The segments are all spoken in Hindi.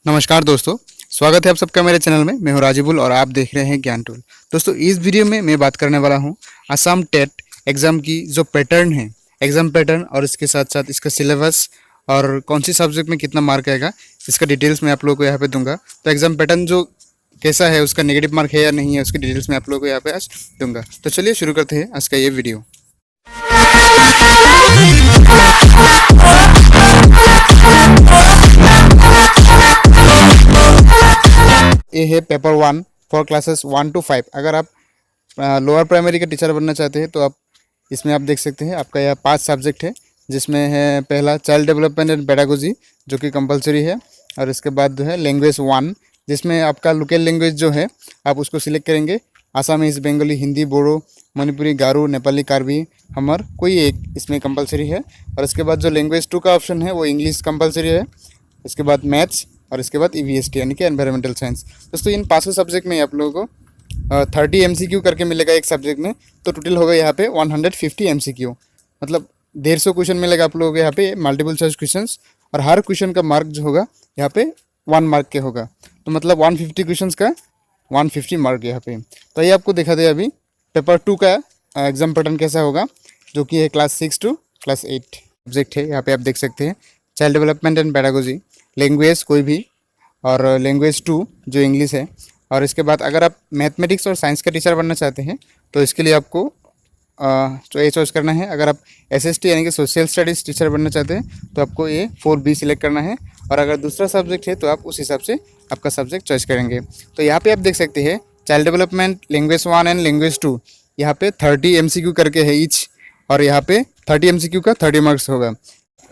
नमस्कार दोस्तों, स्वागत है आप सबका मेरे चैनल में। मैं हूं राजीबुल और आप देख रहे हैं ज्ञान टूल। दोस्तों, इस वीडियो में मैं बात करने वाला हूं असम टेट एग्ज़ाम की जो पैटर्न है, एग्ज़ाम पैटर्न और इसके साथ साथ इसका सिलेबस और कौन सी सब्जेक्ट में कितना मार्क आएगा, इसका डिटेल्स मैं आप लोगों को यहाँ पे दूंगा। तो एग्ज़ाम पैटर्न जो कैसा है, उसका नेगेटिव मार्क है या नहीं है, उसकी डिटेल्स मैं आप लोगों को यहाँ पे आज दूंगा। तो चलिए शुरू करते हैं आज का ये वीडियो। ये है पेपर 1 फॉर क्लासेस 1 to 5। अगर आप लोअर प्राइमरी का टीचर बनना चाहते हैं तो आप इसमें आप देख सकते हैं आपका यह 5 सब्जेक्ट है, जिसमें है पहला चाइल्ड डेवलपमेंट एंड पेडागोजी जो कि कंपलसरी है, और इसके बाद जो है लैंग्वेज 1 जिसमें आपका लोकल लैंग्वेज जो है आप उसको सिलेक्ट करेंगे। आसामीज, बंगाली, हिंदी, बोडो, मणिपुरी, गारो, नेपाली, कार्बी, हमर कोई एक इसमें कंपलसरी है। और इसके बाद जो लैंग्वेज 2 का ऑप्शन है वो इंग्लिश कंपलसरी है। इसके बाद मैथ्स और इसके बाद EVST यानी कि एनवायरमेंटल साइंस। दोस्तों, इन 5 सब्जेक्ट में आप लोगों को 30 MCQ करके मिलेगा एक सब्जेक्ट में। तो टोटल होगा यहाँ पे 150 MCQ, मतलब 150 क्वेश्चन मिलेगा आप लोगों को यहाँ पे मल्टीपल चॉइस क्वेश्चंस। और हर क्वेश्चन का मार्क जो होगा यहाँ पे 1 मार्क के होगा, तो मतलब 150 क्वेश्चन का 150 मार्क यहाँ पे। तो ये आपको दिखा दे अभी पेपर 2 का एग्जाम पैटर्न कैसा होगा, जो कि है क्लास 6 to क्लास 8 सब्जेक्ट है। यहाँ पे आप देख सकते हैं child development and pedagogy, language कोई भी, और लैंग्वेज 2 जो इंग्लिश है। और इसके बाद अगर आप मैथमेटिक्स और साइंस का टीचर बनना चाहते हैं तो इसके लिए आपको तो ये चॉइस करना है। अगर आप SST यानी कि सोशल स्टडीज़ टीचर बनना चाहते हैं तो आपको ये 4B सिलेक्ट करना है। और अगर दूसरा सब्जेक्ट है तो आप उस हिसाब से आपका सब्जेक्ट चॉइस करेंगे। तो यहाँ पे आप देख सकते हैं child development, language 1 and language 2 यहाँ पे 30 MCQ करके है ईच, और यहाँ पे 30 MCQ का 30 मार्क्स होगा।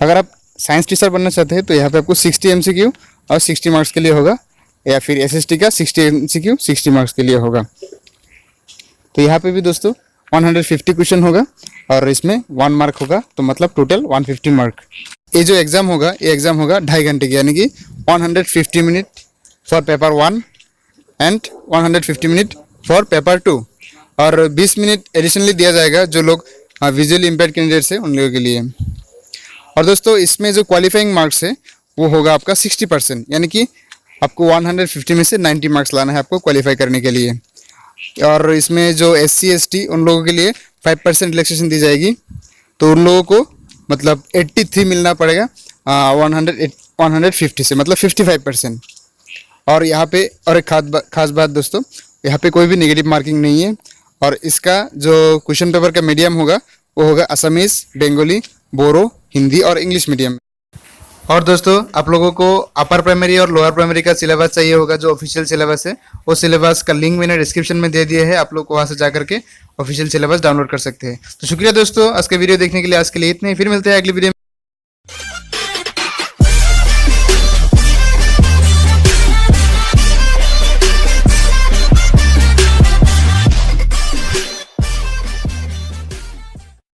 अगर आप साइंस टीचर बनना चाहते हैं तो यहाँ पे आपको 60 MCQ और 60 मार्क्स के लिए होगा, या फिर SST का 60 MCQ 60 मार्क्स के लिए होगा। तो यहाँ पे भी दोस्तों 150 क्वेश्चन होगा और इसमें 1 मार्क होगा, तो मतलब टोटल 150 मार्क। ये जो एग्ज़ाम होगा, ये एग्ज़ाम होगा 2.5 घंटे की, यानी कि 150 minute for paper 1 and 150 minute for paper 2, और 20 मिनट एडिशनली दिया जाएगा जो लोग विजुअली इम्पेयर्ड कैंडिडेट्स हैं उन लोगों के लिए। और दोस्तों, इसमें जो क्वालिफाइंग मार्क्स है वो होगा आपका 60%, यानी कि आपको 150 में से 90 मार्क्स लाना है आपको क्वालिफाई करने के लिए। और इसमें जो SC ST उन लोगों के लिए 5% रिलैक्सेशन दी जाएगी, तो उन लोगों को मतलब 83 मिलना पड़ेगा 150 से, मतलब 55%। और यहाँ पे और एक खास बात दोस्तों, यहाँ पे कोई भी नेगेटिव मार्किंग नहीं है। और इसका जो क्वेश्चन पेपर का मीडियम होगा वो होगा असमीज़, बंगाली, बोरो, हिंदी और इंग्लिश मीडियम। और दोस्तों, आप लोगों को अपर प्राइमरी और लोअर प्राइमरी का सिलेबस चाहिए होगा, जो ऑफिशियल सिलेबस है वो सिलेबस का लिंक मैंने डिस्क्रिप्शन में दे दिया है। आप लोग को वहाँ से जाकर के ऑफिशियल सिलेबस डाउनलोड कर सकते हैं। तो शुक्रिया दोस्तों, आज के वीडियो देखने के लिए। आज के लिए इतने ही, फिर मिलते हैं अगली वीडियो में।